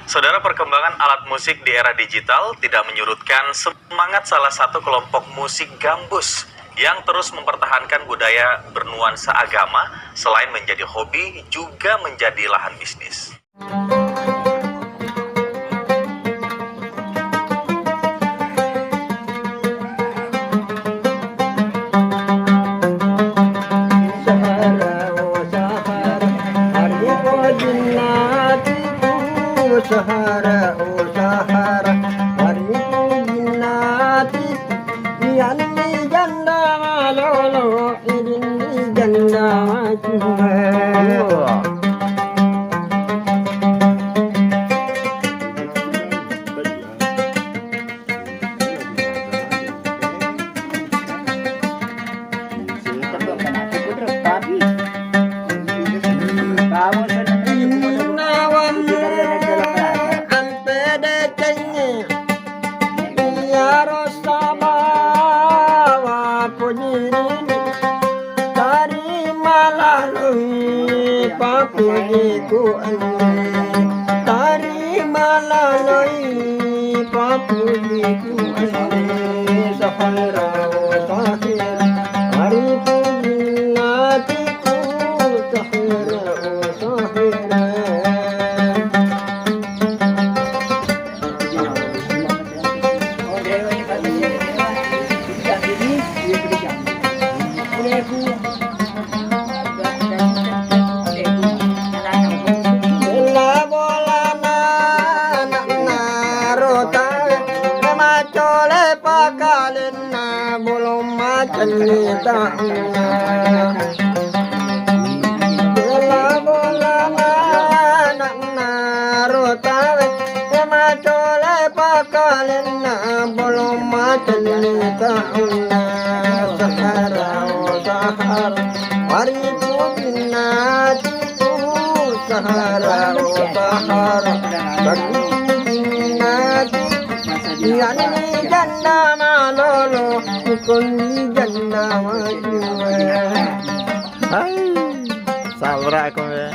Saudara, perkembangan alat musik di era digital tidak menyurutkan semangat salah satu kelompok musik gambus yang terus mempertahankan budaya bernuansa agama. Selain menjadi hobi, juga menjadi lahan bisnis. Sahara, oh Sahara, hari jinnati, yani janda malolo, ini janda macam. Papujiku ane, tari malaloi. Papujiku ane, Sahara oh Sahara, hari pujinatiku Sahara oh Sahara. Cerita bola bola anak narotawe ema cole pakalena belum cerita Sahara oh Sahara, hari pujinatiku Sahara oh Sahara, hari pujinatiku yani janda malolo, kundi janda majua. Hai, sabra aku ya.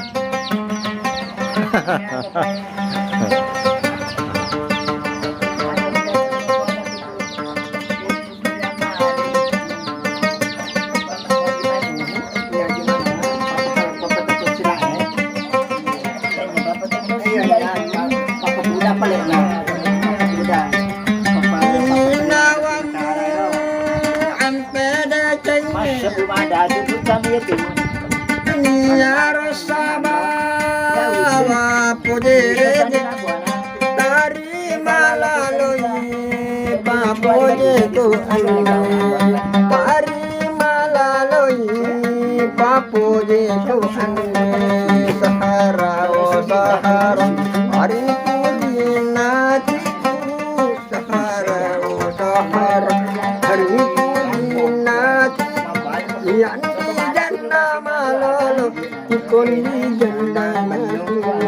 Dari malaloi papujiku ane, dari malaloi papujiku ane, Sahara oh Sahara, hari pujinatiku Sahara oh Sahara, hari pujinatiku yani janda malolo, kundi janda majua.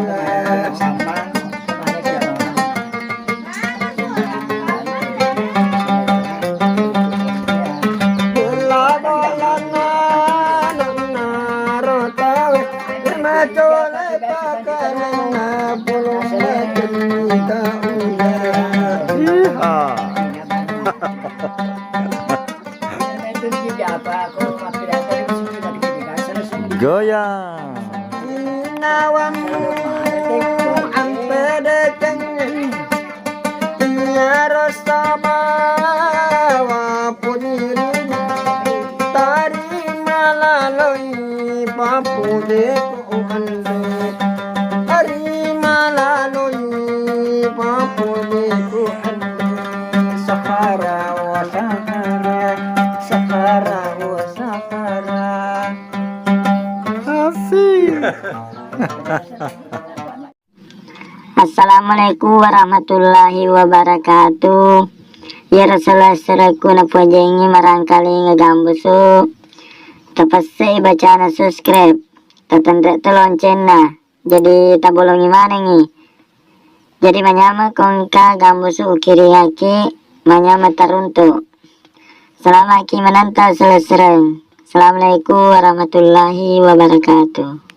Goyang. Nawang ampede ceng, nyarosa bawa puniri, tari malaloi papujiku ane, tari malaloi papujiku ane, Sahara oh Sahara, Sahara oh Sahara. Assalamualaikum warahmatullahi wabarakatuh. Ya Rasulullah seraku na pujengi marangkali ngagambusu. Tapasai baca na subscribe. Tatandre lonceng na. Jadi tabulungi manengi. Jadi manyama kongka gambusu ukiri haki. Manyama taruntu. Selama ki menanta selesai. Assalamualaikum warahmatullahi wabarakatuh.